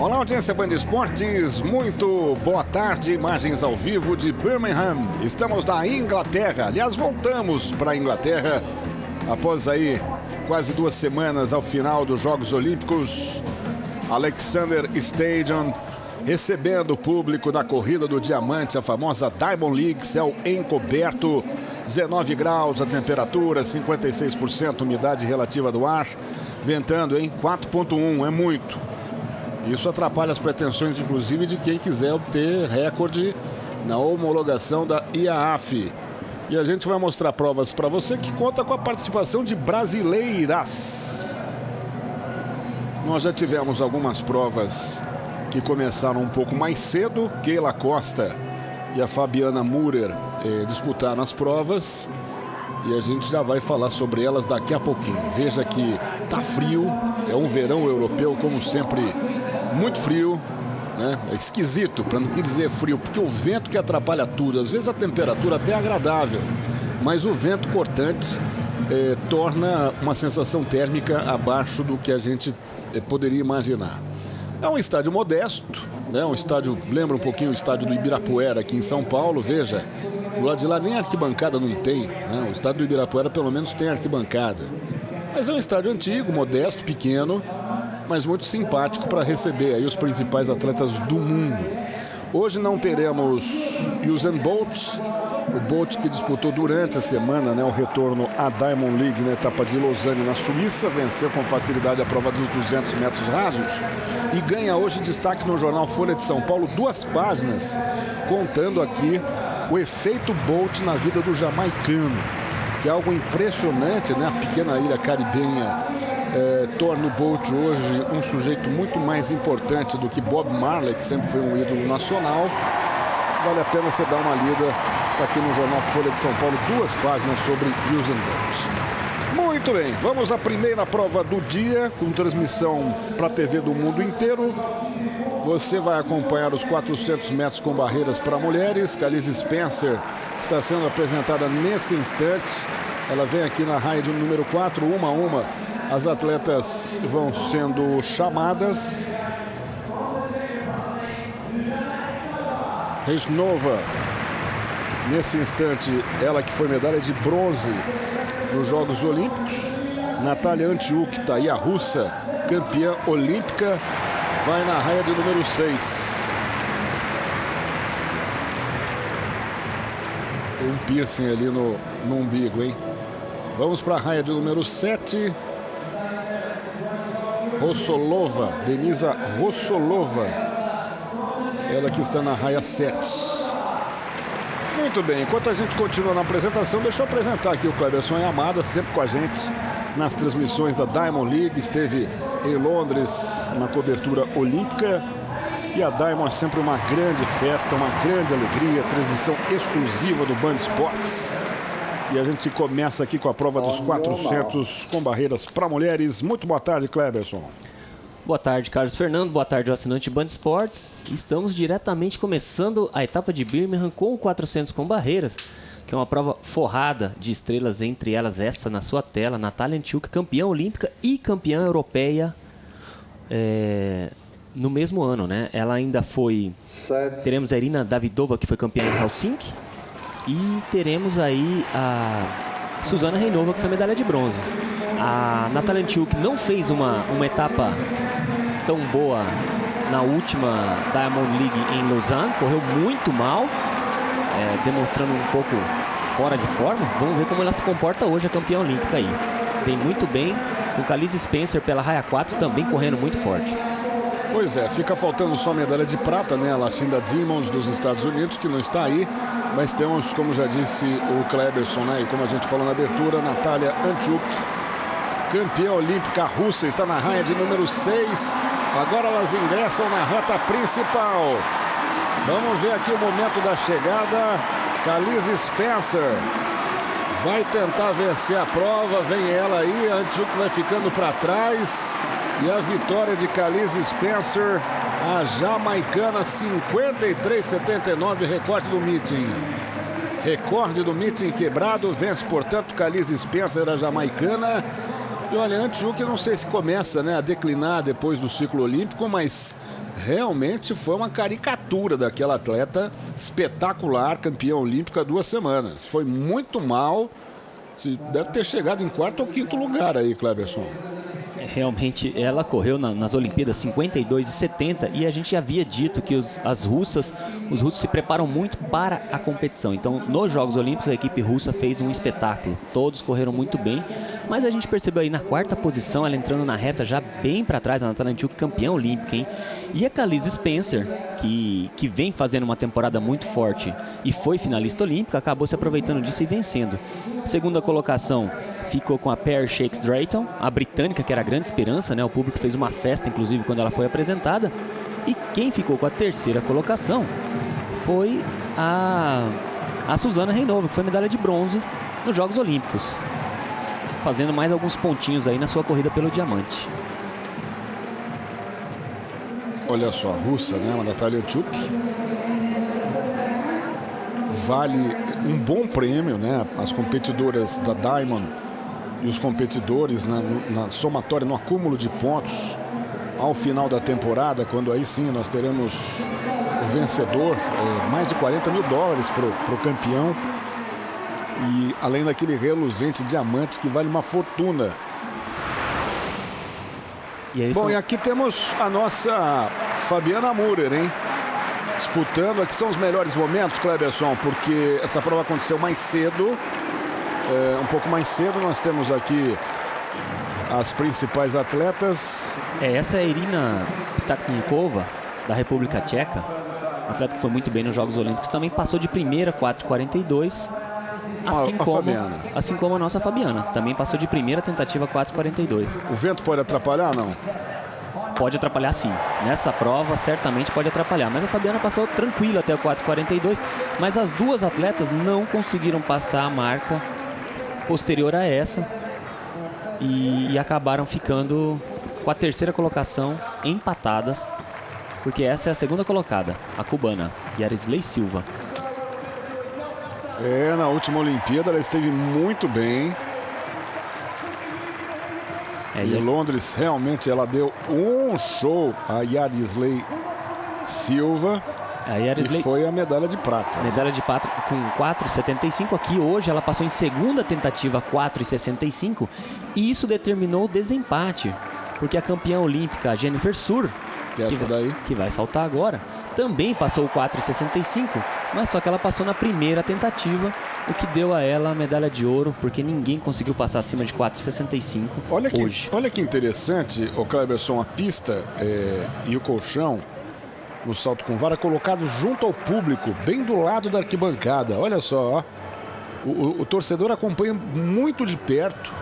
Olá, audiência Band Esportes, muito boa tarde, imagens ao vivo de Birmingham. Estamos na Inglaterra, aliás, voltamos para a Inglaterra após aí quase 2 semanas ao final dos Jogos Olímpicos. Alexander Stadium recebendo o público da Corrida do Diamante, a famosa Diamond League, céu encoberto, 19 graus a temperatura, 56% umidade relativa do ar, ventando em 4,1, é muito. Isso atrapalha as pretensões, inclusive, de quem quiser obter recorde na homologação da IAAF. E a gente vai mostrar provas para você que conta com a participação de brasileiras. Nós já tivemos algumas provas que começaram um pouco mais cedo. Keila Costa e a Fabiana Murer disputaram as provas. E a gente já vai falar sobre elas daqui a pouquinho. Veja que tá frio, é um verão europeu, como sempre, muito frio, né? É esquisito, para não dizer frio, porque o vento que atrapalha tudo. Às vezes a temperatura até é agradável, mas o vento cortante torna uma sensação térmica abaixo do que a gente poderia imaginar. É um estádio modesto, né? Um estádio, lembra um pouquinho o estádio do Ibirapuera aqui em São Paulo, veja. Do lado de lá nem arquibancada não tem, né? O estádio do Ibirapuera pelo menos tem arquibancada. Mas é um estádio antigo, modesto, pequeno, mas muito simpático para receber aí os principais atletas do mundo. Hoje não teremos Usain Bolt, o Bolt que disputou durante a semana, né, o retorno à Diamond League na etapa de Lausanne, na Suíça, venceu com facilidade a prova dos 200 metros rasos e ganha hoje destaque no jornal Folha de São Paulo, 2 páginas, contando aqui o efeito Bolt na vida do jamaicano, que é algo impressionante, né? A pequena ilha caribenha torna o Bolt hoje um sujeito muito mais importante do que Bob Marley, que sempre foi um ídolo nacional. Vale a pena você dar uma lida, está aqui no jornal Folha de São Paulo, 2 páginas sobre Usain Bolt. Muito bem, vamos à primeira prova do dia, com transmissão para a TV do mundo inteiro. Você vai acompanhar os 400 metros com barreiras para mulheres. Calise Spencer está sendo apresentada nesse instante. Ela vem aqui na raia de número 4, uma a uma. As atletas vão sendo chamadas. Resnova, nesse instante, ela que foi medalha de bronze nos Jogos Olímpicos. Natália Antiuk, tá aí a russa, campeã olímpica, vai na raia de número 6. Um piercing ali no umbigo, hein? Vamos para a raia de número 7. Rossolova, Denisa Rossolova. Ela que está na raia 7. Muito bem, enquanto a gente continua na apresentação, deixa eu apresentar aqui o Cleberson Yamada, sempre com a gente nas transmissões da Diamond League. Esteve em Londres na cobertura olímpica. E a Diamond é sempre uma grande festa, uma grande alegria, transmissão exclusiva do Band Esportes. E a gente começa aqui com a prova dos 400 com barreiras para mulheres. Muito boa tarde, Cleberson. Boa tarde, Carlos Fernando. Boa tarde, o assinante Band Esportes. Estamos diretamente começando a etapa de Birmingham com o 400 com barreiras, que é uma prova forrada de estrelas, entre elas essa na sua tela, Natália Antiuk, campeã olímpica e campeã europeia no mesmo ano, né? Ela ainda foi... Teremos a Irina Davidova, que foi campeã em Helsinki, e teremos aí a Suzana Reinova, que foi medalha de bronze. A Natália Antiuk não fez uma etapa tão boa na última Diamond League em Lausanne, correu muito mal, demonstrando um pouco fora de forma. Vamos ver como ela se comporta hoje, a campeã olímpica aí. Vem muito bem, com Calise Spencer pela raia 4 também correndo muito forte. Pois é, fica faltando só a medalha de prata, né? A Lucinda Diamond dos Estados Unidos, que não está aí. Mas temos, como já disse o Cleberson, né? E como a gente falou na abertura, Natália Antiuk, campeã olímpica russa, está na raia de número 6. Agora elas ingressam na reta principal. Vamos ver aqui o momento da chegada. Calise Spencer vai tentar vencer a prova. Vem ela aí, a Antiuk vai ficando para trás. E a vitória de Calise Spencer, a jamaicana, 53,79, recorde do meeting. Recorde do meeting quebrado, vence, portanto, Calise Spencer, a jamaicana. E olha, Antioquia, eu não sei se começa, né, a declinar depois do ciclo olímpico, mas realmente foi uma caricatura daquela atleta espetacular, campeã olímpica há 2 semanas. Foi muito mal, deve ter chegado em 4º ou 5º lugar aí, Cleberson. Realmente, ela correu nas Olimpíadas 52 e 70 e a gente já havia dito que os russos se preparam muito para a competição. Então, nos Jogos Olímpicos, a equipe russa fez um espetáculo. Todos correram muito bem, mas a gente percebeu aí na 4ª posição, ela entrando na reta já bem para trás, a Natália Antioquia, campeã olímpica, hein? E a Calise Spencer, que vem fazendo uma temporada muito forte e foi finalista olímpica, acabou se aproveitando disso e vencendo. Segunda colocação ficou com a Pear Shakes Drayton, a britânica, que era a grande esperança, né? O público fez uma festa, inclusive, quando ela foi apresentada. E quem ficou com a 3ª colocação foi a Suzana Reinova, que foi medalha de bronze nos Jogos Olímpicos, fazendo mais alguns pontinhos aí na sua corrida pelo diamante. Olha só, a russa, né? A Natália Antioquia. Vale um bom prêmio, né? As competidoras da Diamond e os competidores na somatória, no acúmulo de pontos ao final da temporada, quando aí sim nós teremos o vencedor, mais de $40 mil para o campeão, e além daquele reluzente diamante que vale uma fortuna. Bom, e aqui temos a nossa Fabiana Müller, hein? Disputando, aqui são os melhores momentos, Cleberson, porque essa prova aconteceu mais cedo, um pouco mais cedo. Nós temos aqui as principais atletas. Essa é a Irina Ptaknikova, da República Tcheca, atleta que foi muito bem nos Jogos Olímpicos, também passou de primeira, 4,42, assim como a nossa Fabiana, também passou de primeira tentativa, 4,42. O vento pode atrapalhar, não? Pode atrapalhar, sim. Nessa prova, certamente pode atrapalhar. Mas a Fabiana passou tranquila até o 4,42. Mas as duas atletas não conseguiram passar a marca posterior a essa. E acabaram ficando com a 3ª colocação empatadas. Porque essa é a 2ª colocada, a cubana, Yarisley Silva. Na última Olimpíada ela esteve muito bem. Em Londres, realmente, ela deu um show, a Yarisley Silva. E foi a medalha de prata. Medalha de prata com 4,75 aqui. Hoje ela passou em segunda tentativa, 4,65. E isso determinou o desempate. Porque a campeã olímpica, Jennifer Sur, que vai saltar agora, também passou o 4,65. Mas só que ela passou na primeira tentativa, o que deu a ela a medalha de ouro, porque ninguém conseguiu passar acima de 4,65 hoje. Olha que interessante, o Cleberson, a pista e o colchão no salto com vara colocados junto ao público, bem do lado da arquibancada. Olha só, ó. O torcedor acompanha muito de perto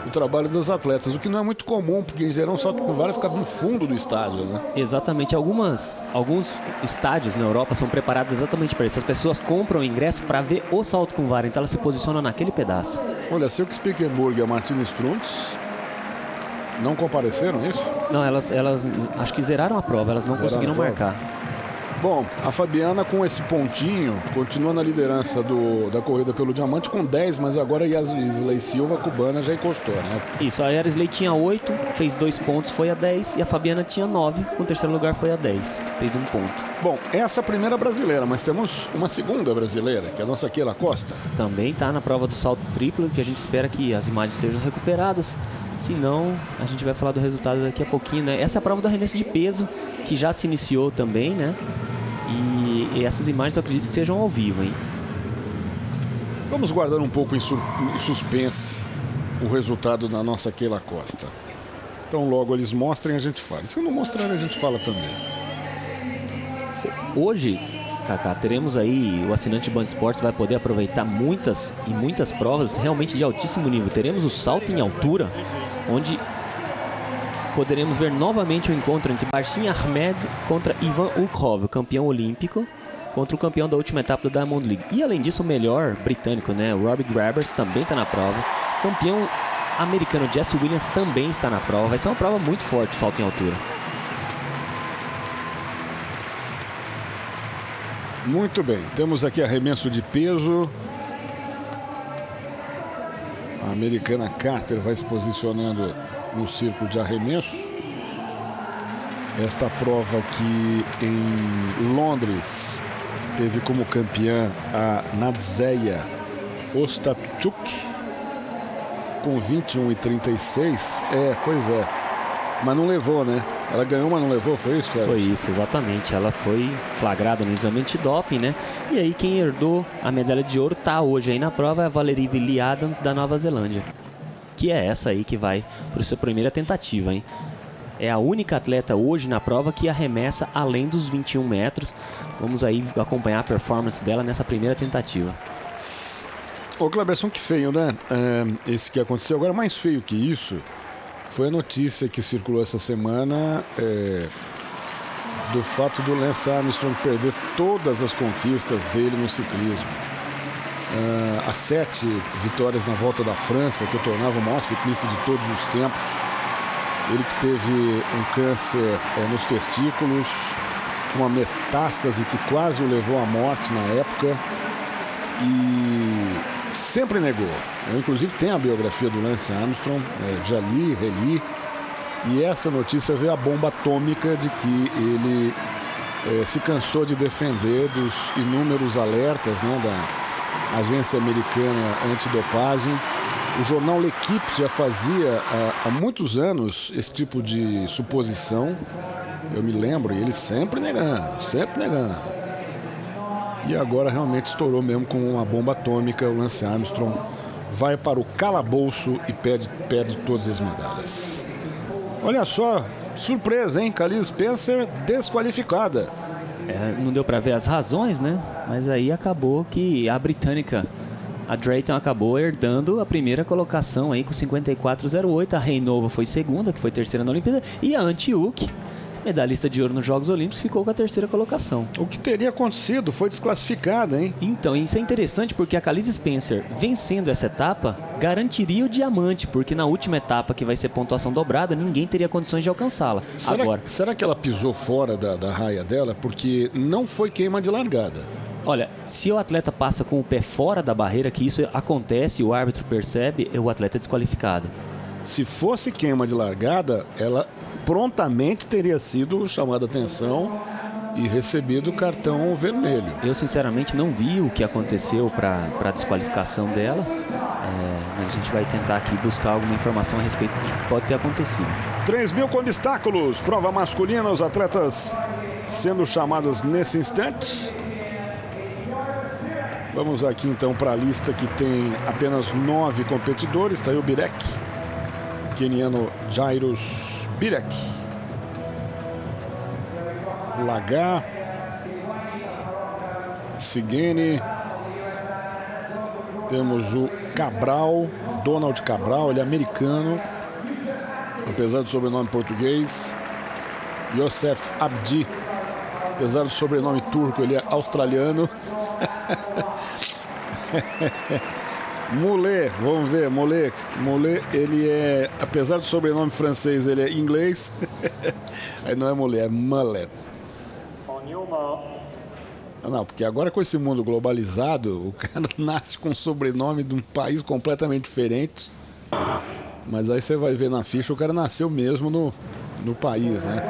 o trabalho das atletas, o que não é muito comum, porque em geral o salto com vara fica no fundo do estádio, né? Exatamente, alguns estádios na Europa são preparados exatamente para isso. As pessoas compram o ingresso para ver o salto com vara, então elas se posicionam naquele pedaço. Olha, Silke Spiekenburg e a Martina Struntz não compareceram, isso? Não, elas acho que zeraram a prova, elas não conseguiram marcar. Bom, a Fabiana com esse pontinho continua na liderança da corrida pelo diamante com 10, mas agora a Yarisley Silva, cubana, já encostou, né? Isso, a Yarisley tinha 8, fez 2 pontos, foi a 10, e a Fabiana tinha 9, com o 3º lugar foi a 10, fez 1 ponto. Bom, essa é a primeira brasileira, mas temos uma segunda brasileira, que é a nossa Keila Costa. Também está na prova do salto triplo, que a gente espera que as imagens sejam recuperadas. Se não, a gente vai falar do resultado daqui a pouquinho, né? Essa é a prova do arremesso de peso, que já se iniciou também, né? E essas imagens eu acredito que sejam ao vivo, hein? Vamos guardar um pouco em suspense o resultado da nossa Keila Costa. Então logo eles mostrem, a gente fala. Se não mostrarem, a gente fala também. Hoje, Kaká, teremos aí, o assinante Band Esportes vai poder aproveitar muitas provas realmente de altíssimo nível. Teremos o salto em altura, onde poderemos ver novamente o encontro entre Barsin Ahmed contra Ivan Ukhov, o campeão olímpico, contra o campeão da última etapa da Diamond League. E além disso, o melhor britânico, né, o Robbie Grabbers, também está na prova. Campeão americano Jesse Williams também está na prova. Vai ser uma prova muito forte, o salto em altura. Muito bem, temos aqui arremesso de peso. A americana Carter vai se posicionando no círculo de arremesso. Esta prova que em Londres teve como campeã a Nadzeja Ostapchuk com 21,36. Pois é. Mas não levou, né? Ela ganhou, mas não levou, foi isso, cara? Foi isso, exatamente. Ela foi flagrada no exame antidoping, né? E aí quem herdou a medalha de ouro tá hoje aí na prova é a Valerie Lee Adams, da Nova Zelândia. Que é essa aí que vai para sua primeira tentativa, hein? É a única atleta hoje na prova que arremessa além dos 21 metros. Vamos aí acompanhar a performance dela nessa primeira tentativa. Ô, Cleberson, que feio, né? Esse que aconteceu. Agora, mais feio que isso foi a notícia que circulou essa semana do fato do Lance Armstrong perder todas as conquistas dele no ciclismo. As 7 vitórias na Volta da França, que o tornava o maior ciclista de todos os tempos. Ele que teve um câncer nos testículos, uma metástase que quase o levou à morte na época, e sempre negou. Eu, inclusive, tenho a biografia do Lance Armstrong, já li, reli, e essa notícia veio a bomba atômica de que ele se cansou de defender dos inúmeros alertas, né, da agência americana antidopagem. O jornal L'Equipe já fazia há muitos anos esse tipo de suposição. Eu me lembro, e ele sempre negando, sempre negando. E agora realmente estourou mesmo com uma bomba atômica. O Lance Armstrong vai para o calabouço e perde todas as medalhas. Olha só, surpresa, hein? Kalisz Spencer desqualificada. Não deu para ver as razões, né? Mas aí acabou que a britânica, a Drayton, acabou herdando a primeira colocação aí com 54,08. A Reinova foi segunda, que foi terceira na Olimpíada. E a Antiuk, medalhista de ouro nos Jogos Olímpicos, ficou com a terceira colocação. O que teria acontecido? Foi desclassificada, hein? Então, isso é interessante porque a Kalisz Spencer, vencendo essa etapa, garantiria o diamante, porque na última etapa, que vai ser pontuação dobrada, ninguém teria condições de alcançá-la. Será que ela pisou fora da raia dela? Porque não foi queima de largada. Olha, se o atleta passa com o pé fora da barreira, que isso acontece, o árbitro percebe, o atleta é desqualificado. Se fosse queima de largada, ela prontamente teria sido chamada a atenção e recebido o cartão vermelho. Eu sinceramente não vi o que aconteceu para a desqualificação dela, mas a gente vai tentar aqui buscar alguma informação a respeito do que pode ter acontecido. 3.000 com obstáculos, prova masculina, os atletas sendo chamados nesse instante. Vamos aqui então para a lista que tem apenas 9 competidores. Está aí o Birek, queniano Jairus Birek, Lagar, Sigene, temos o Cabral, Donald Cabral, ele é americano, apesar do sobrenome português. Youssef Abdi, apesar do sobrenome turco, ele é australiano. Moulet, vamos ver, Moulet, ele é, apesar do sobrenome francês, ele é inglês. Aí não é Moulet, é Mullet. Não, porque agora com esse mundo globalizado, o cara nasce com o sobrenome de um país completamente diferente. Mas aí você vai ver na ficha, o cara nasceu mesmo no país, né?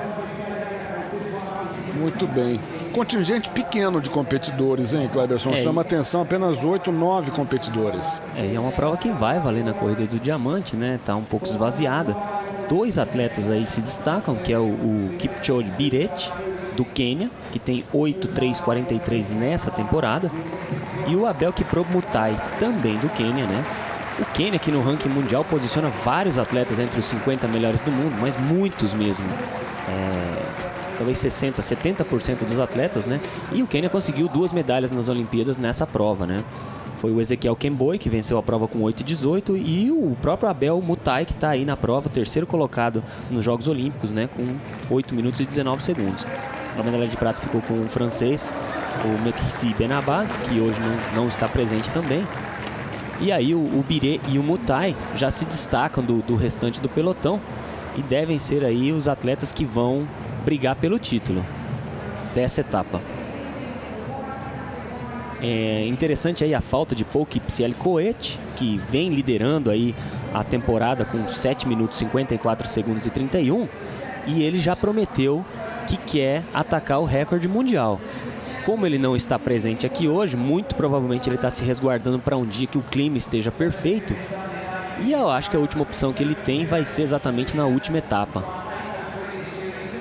Muito bem. Contingente pequeno de competidores, hein, Cleberson? Chama atenção, apenas 8, 9 competidores. É uma prova que vai valer na corrida do diamante, né? Tá um pouco esvaziada. 2 atletas aí se destacam, que é o Kipchoge Biret, do Quênia, que tem 8,343 nessa temporada, e o Abel Kiprop-Mutai, também do Quênia, né? O Quênia, que no ranking mundial posiciona vários atletas entre os 50 melhores do mundo, mas muitos mesmo. Talvez 60%, 70% dos atletas, né? E o Quênia conseguiu 2 medalhas nas Olimpíadas nessa prova, né? Foi o Ezequiel Kemboi, que venceu a prova com 8,18, e o próprio Abel Mutai, que está aí na prova, terceiro colocado nos Jogos Olímpicos, né? Com 8 minutos e 19 segundos. A medalha de prata ficou com o francês, o Mekhissi Benabbad, que hoje não está presente também. E aí o Biret e o Mutai já se destacam do restante do pelotão e devem ser aí os atletas que vão brigar pelo título dessa etapa. É interessante aí a falta de Paul Kipsiel-Coët, que vem liderando aí a temporada com 7 minutos 54 segundos e 31, e ele já prometeu que quer atacar o recorde mundial. Como ele não está presente aqui hoje, muito provavelmente ele está se resguardando para um dia que o clima esteja perfeito, e eu acho que a última opção que ele tem vai ser exatamente na última etapa,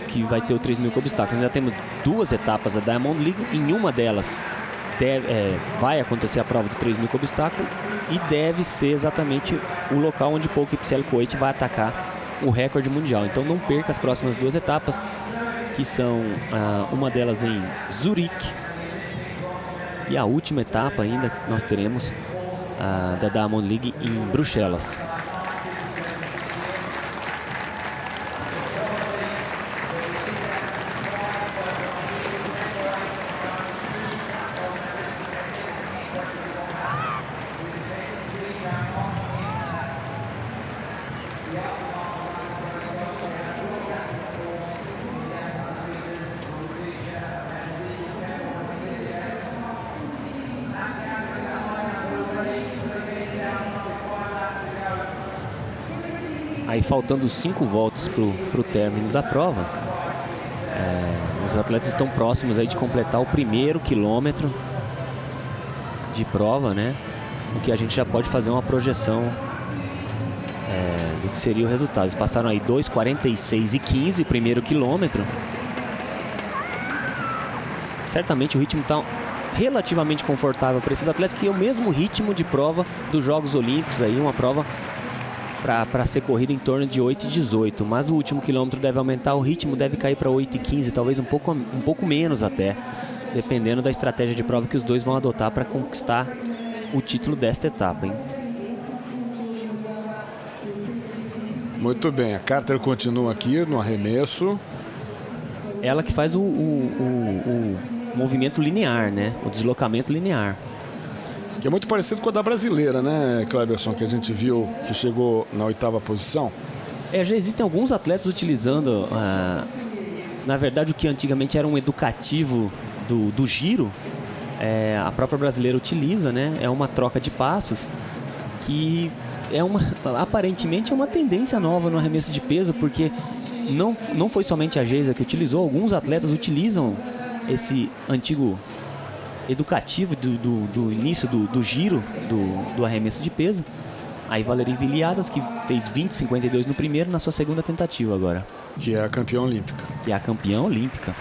que vai ter o 3.000 com obstáculos. Ainda temos 2 etapas da Diamond League, em uma delas vai acontecer a prova do 3.000 com obstáculo e deve ser exatamente o local onde Paul Kipsiel-Coët vai atacar o recorde mundial. Então não perca as próximas 2 etapas, que são uma delas em Zurique e a última etapa ainda que nós teremos da Diamond League em Bruxelas. Aí faltando 5 voltas para o término da prova, os atletas estão próximos aí de completar o primeiro quilômetro de prova, né? O que a gente já pode fazer uma projeção do que seria o resultado. Eles passaram aí 2:46 e 15 o primeiro quilômetro. Certamente o ritmo está relativamente confortável para esses atletas, que é o mesmo ritmo de prova dos Jogos Olímpicos, aí uma prova para ser corrida em torno de 8:18, mas o último quilômetro deve aumentar, o ritmo deve cair para 8:15, talvez um pouco menos até, dependendo da estratégia de prova que os dois vão adotar para conquistar o título desta etapa, hein? Muito bem, a Carter continua aqui no arremesso. Ela que faz o movimento linear, né? O deslocamento linear. Que é muito parecido com a da brasileira, né, Cleberson, que a gente viu que chegou na 8ª posição. Já existem alguns atletas utilizando, na verdade, o que antigamente era um educativo do giro, a própria brasileira utiliza, né? É uma troca de passos que aparentemente é uma tendência nova no arremesso de peso, porque não foi somente a Geisa que utilizou, alguns atletas utilizam esse antigo educativo do início do giro do arremesso de peso. Aí Valérie Viliadas, que fez 20,52 no primeiro, na sua segunda tentativa agora. Que é a campeã olímpica. Que é a campeã olímpica.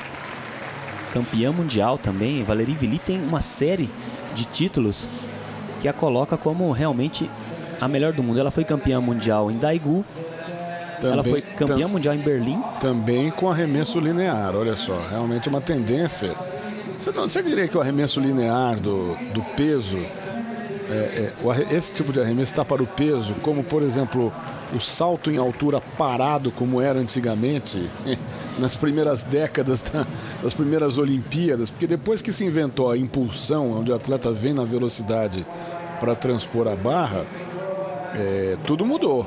Campeã mundial também. Valérie Vili tem uma série de títulos que a coloca como realmente a melhor do mundo. Ela foi campeã mundial em Daegu. Ela foi campeã mundial em Berlim. Também com arremesso linear, olha só. Realmente uma tendência. Você diria que o arremesso linear do peso, esse tipo de arremesso está para o peso, como por exemplo o salto em altura parado, como era antigamente, nas primeiras décadas das primeiras Olimpíadas, porque depois que se inventou a impulsão, onde o atleta vem na velocidade para transpor a barra, tudo mudou.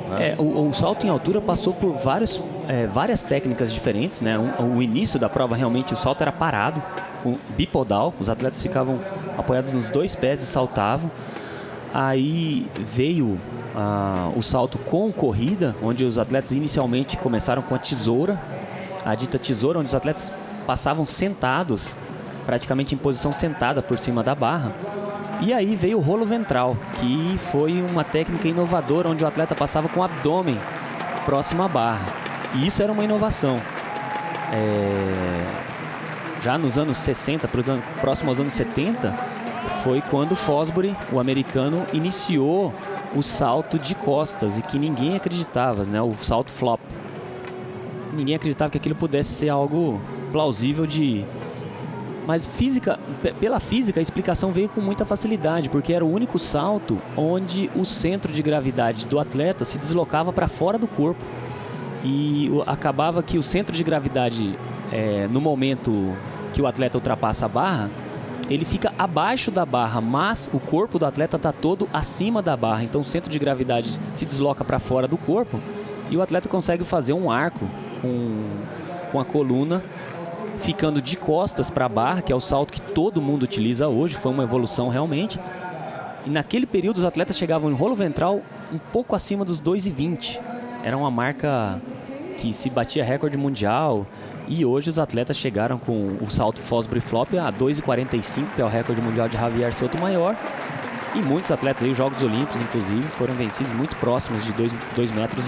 Né? O salto em altura passou por várias técnicas diferentes, né? O início da prova realmente o salto era parado, bipodal, os atletas ficavam apoiados nos 2 pés e saltavam. Aí veio o salto com corrida, onde os atletas inicialmente começaram com a tesoura, a dita tesoura, onde os atletas passavam sentados, praticamente em posição sentada por cima da barra. E aí veio o rolo ventral, que foi uma técnica inovadora, onde o atleta passava com o abdômen próximo à barra. E isso era uma inovação. Já nos anos 60, próximo aos anos 70, foi quando Fosbury, o americano, iniciou o salto de costas, e que ninguém acreditava, né? O salto flop. Ninguém acreditava que aquilo pudesse ser algo plausível de... Mas pela física, a explicação veio com muita facilidade, porque era o único salto onde o centro de gravidade do atleta se deslocava para fora do corpo. E acabava que o centro de gravidade, no momento que o atleta ultrapassa a barra, ele fica abaixo da barra, mas o corpo do atleta está todo acima da barra. Então o centro de gravidade se desloca para fora do corpo e o atleta consegue fazer um arco com a coluna ficando de costas para a barra, que é o salto que todo mundo utiliza hoje, foi uma evolução realmente. E naquele período os atletas chegavam em rolo ventral um pouco acima dos 2,20. Era uma marca que se batia recorde mundial. E hoje os atletas chegaram com o salto Fosbury Flop a 2,45, que é o recorde mundial de Javier Sotomayor. E muitos atletas aí, os Jogos Olímpicos inclusive, foram vencidos muito próximos de 2,40 metros.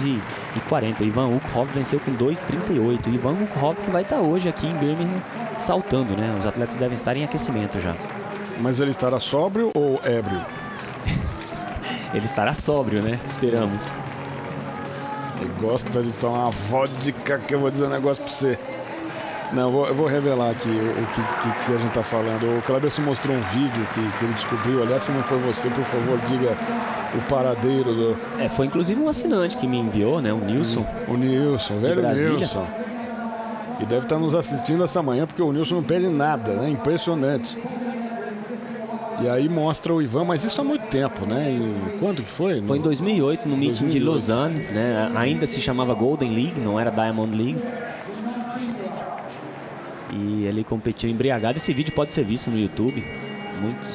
Ivan Ukhov venceu com 2,38. Ivan Ukhov que vai estar hoje aqui em Birmingham saltando, né? Os atletas devem estar em aquecimento já. Mas ele estará sóbrio ou ébrio? Ele estará sóbrio, né? Esperamos. Ele gosta de tomar uma vodka, que eu vou dizer um negócio pra você. Não, eu vou revelar aqui o que a gente tá falando. O Cleberson mostrou um vídeo que ele descobriu. Aliás, se não foi você, por favor, diga o paradeiro do... Foi inclusive um assinante que me enviou, né? O Nilson. O Nilson, velho Nilson. Que deve estar nos assistindo essa manhã, porque o Nilson não perde nada, né? Impressionante. E aí mostra o Ivan, mas isso há muito tempo, né? E quando que foi? Foi em 2008, no meeting de Lausanne, né? Ainda se chamava Golden League, não era Diamond League. E ele competiu embriagado. Esse vídeo pode ser visto no YouTube.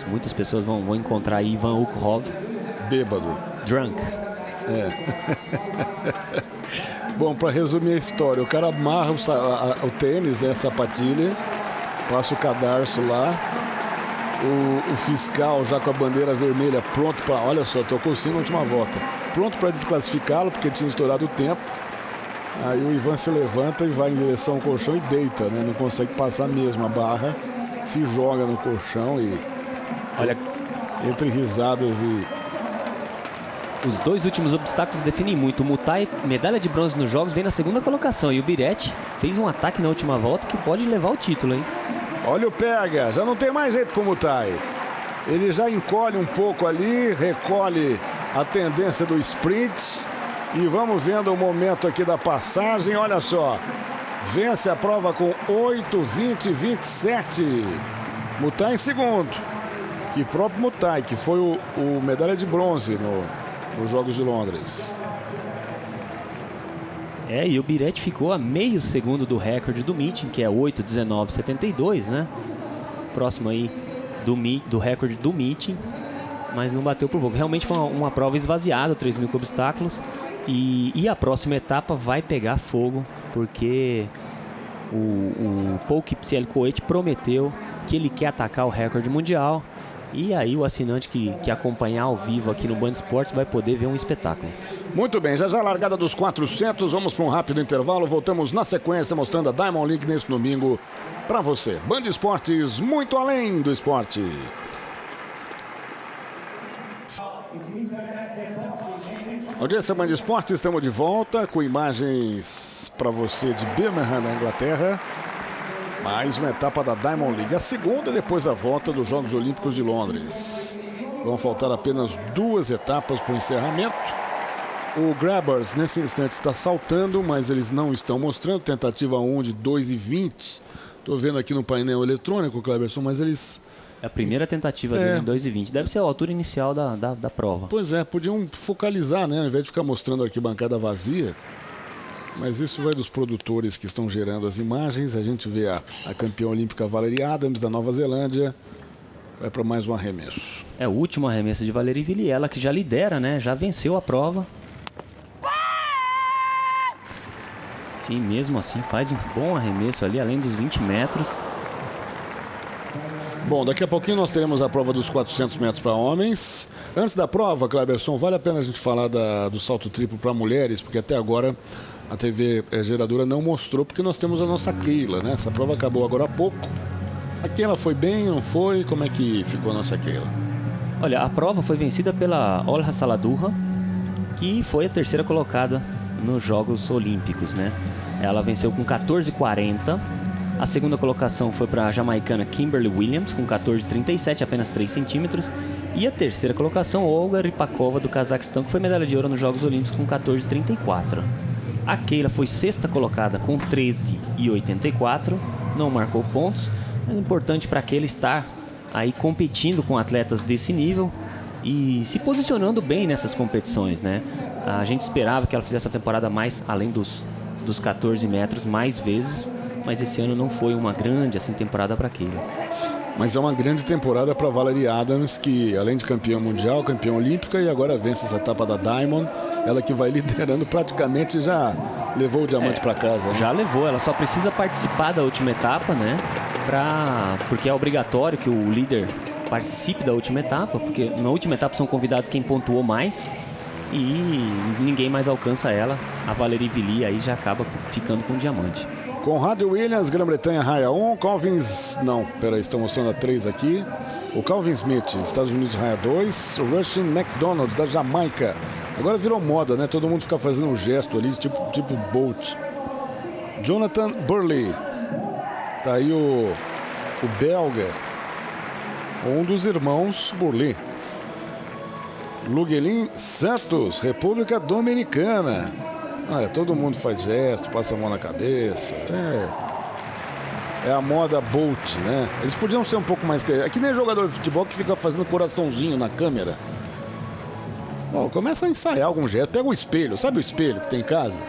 Muitas pessoas vão encontrar aí Ivan Ukhov. Bêbado. Drunk. Bom, para resumir a história, o cara amarra o tênis, né? Sapatilha, passa o cadarço lá. O fiscal já com a bandeira vermelha pronto para... Olha só, tocou sim na última volta. Pronto para desclassificá-lo, porque tinha estourado o tempo. Aí o Ivan se levanta e vai em direção ao colchão e deita, né? Não consegue passar mesmo a barra. Se joga no colchão e... Olha, entre risadas e... Os dois últimos obstáculos definem muito. O Mutai, medalha de bronze nos jogos, vem na segunda colocação. E o Biretti fez um ataque na última volta que pode levar o título, hein? Olha o pega, já não tem mais jeito com o Mutai. Ele já encolhe um pouco ali, recolhe a tendência do sprint. E vamos vendo o momento aqui da passagem, olha só. Vence a prova com 8:20:27. Mutai em segundo. Que próprio Mutai, que foi o medalha de bronze nos Jogos de Londres. E o Biretti ficou a meio segundo do recorde do meeting, que é 8:19:72, né? Próximo aí do recorde do meeting, mas não bateu por pouco. Realmente foi uma prova esvaziada, 3.000 obstáculos. E a próxima etapa vai pegar fogo, porque o Paul Kipcielkoet prometeu que ele quer atacar o recorde mundial. E aí o assinante que acompanhar ao vivo aqui no Band Esportes vai poder ver um espetáculo. Muito bem, já a largada dos 400, vamos para um rápido intervalo, voltamos na sequência mostrando a Diamond League nesse domingo para você. Band Esportes, muito além do esporte. Audiência Band Esportes, estamos de volta com imagens para você de Birmingham, na Inglaterra. Mais uma etapa da Diamond League, a segunda depois da volta dos Jogos Olímpicos de Londres. Vão faltar apenas 2 etapas para o encerramento. O Grabbers nesse instante está saltando, mas eles não estão mostrando. Tentativa 1 de 2:20. Estou vendo aqui no painel eletrônico, Cleberson, mas eles... É a primeira tentativa dele em 2:20. Deve ser a altura inicial da prova. Pois é, podiam focalizar, né? Ao invés de ficar mostrando a arquibancada vazia. Mas isso vai dos produtores que estão gerando as imagens. A gente vê a campeã olímpica Valerie Adams, da Nova Zelândia. Vai para mais um arremesso. É o último arremesso de Valerie Villiers, que já lidera, né? Já venceu a prova. E mesmo assim faz um bom arremesso ali, além dos 20 metros. Bom, daqui a pouquinho nós teremos a prova dos 400 metros para homens. Antes da prova, Cleberson, vale a pena a gente falar do salto triplo para mulheres, porque até agora a TV Geradora não mostrou, porque nós temos a nossa Keila, né? Essa prova acabou agora há pouco. A Keila foi bem, não foi? Como é que ficou a nossa Keila? Olha, a prova foi vencida pela Olha Saladurra, que foi a terceira colocada nos Jogos Olímpicos, né? Ela venceu com 14:40. A segunda colocação foi para a jamaicana Kimberly Williams, com 14:37, apenas 3 centímetros. E a terceira colocação, Olga Ripakova, do Cazaquistão, que foi medalha de ouro nos Jogos Olímpicos, com 14:34. A Keila foi sexta colocada com 13:84, não marcou pontos. É importante para a Keila estar aí competindo com atletas desse nível e se posicionando bem nessas competições, né? A gente esperava que ela fizesse a temporada mais além dos 14 metros mais vezes, mas esse ano não foi uma grande assim, temporada para aquele. Mas é uma grande temporada para Valerie Adams, que além de campeã mundial, campeã olímpica, e agora vence essa etapa da Diamond. Ela que vai liderando, praticamente já levou o diamante para casa. Né? Já levou, ela só precisa participar da última etapa, né? Porque é obrigatório que o líder participe da última etapa, porque na última etapa são convidados quem pontuou mais e ninguém mais alcança ela. A Valerie Villi aí já acaba ficando com o diamante. Conrad Williams, Grã-Bretanha, raia 1. Estão mostrando a 3 aqui. O Calvin Smith, Estados Unidos, raia 2. O Rushing McDonald, da Jamaica. Agora virou moda, né? Todo mundo fica fazendo um gesto ali, tipo Bolt. Jonathan Burley. Tá aí o belga. Um dos irmãos Burley. Luguelin Santos, República Dominicana. Olha, todo mundo faz gesto, passa a mão na cabeça. É a moda Bolt, né? Eles podiam ser um pouco mais... É que nem jogador de futebol que fica fazendo coraçãozinho na câmera. Bom, começa a ensaiar algum gesto. Pega o espelho, sabe o espelho que tem em casa?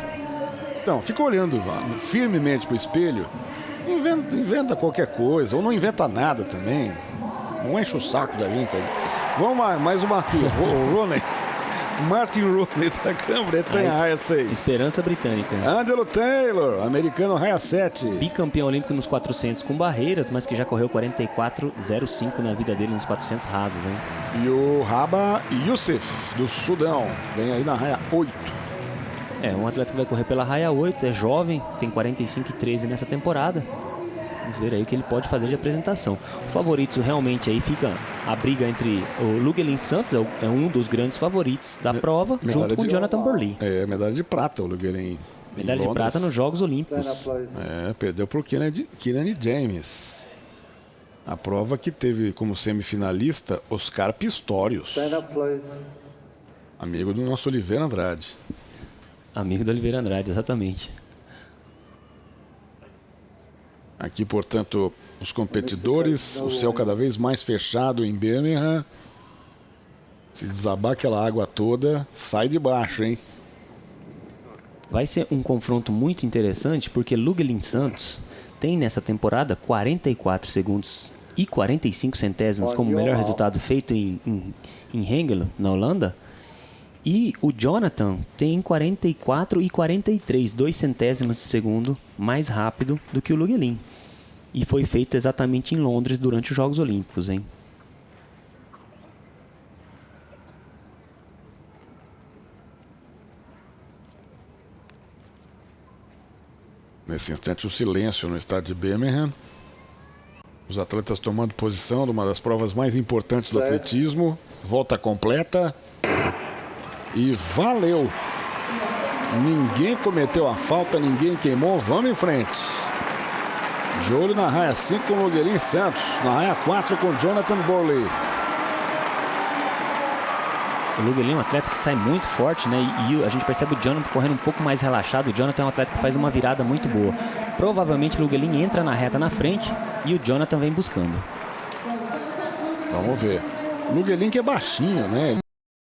Então, fica olhando firmemente pro espelho. Inventa qualquer coisa, ou não inventa nada também. Não enche o saco da gente aí. Vamos mais uma aqui. Rooney. Martin Rooney da Grã-Bretanha, raia 6. Esperança britânica. Angelo Taylor, americano, raia 7. Bicampeão olímpico nos 400 com barreiras, mas que já correu 44,05 na vida dele nos 400 rasos, hein? E o Raba Youssef, do Sudão, vem aí na raia 8. Um atleta que vai correr pela raia 8, é jovem, tem 45,13 nessa temporada. Vamos ver aí o que ele pode fazer de apresentação. O favorito realmente aí fica a briga entre o Luguelin Santos, é um dos grandes favoritos da prova, junto com o Jonathan Burley. Medalha de prata o Luguelin. Medalha de prata nos Jogos Olímpicos. Perdeu para o Keenan James. A prova que teve como semifinalista Oscar Pistorius. Amigo do nosso Oliveira Andrade. Amigo do Oliveira Andrade, exatamente. Aqui, portanto, os competidores, o céu cada vez mais fechado em Birmingham. Se desabar aquela água toda, sai de baixo, hein? Vai ser um confronto muito interessante, porque Luguelin Santos tem nessa temporada 44 segundos e 45 centésimos como melhor resultado feito em Hengelo, na Holanda. E o Jonathan tem 44 e 43, 2 centésimos de segundo mais rápido do que o Luguelin. E foi feito exatamente em Londres durante os Jogos Olímpicos, hein? Nesse instante, o silêncio no estádio de Birmingham. Os atletas tomando posição numa das provas mais importantes do atletismo. Volta completa. E valeu! Ninguém cometeu a falta, ninguém queimou. Vamos em frente. De olho na raia 5 com o Luguelin Santos. Na raia 4 com Jonathan Burley. O Luguelin é um atleta que sai muito forte, né? E a gente percebe o Jonathan correndo um pouco mais relaxado. O Jonathan é um atleta que faz uma virada muito boa. Provavelmente o Luguelin entra na reta na frente e o Jonathan vem buscando. Vamos ver. O Luguelin que é baixinho, né?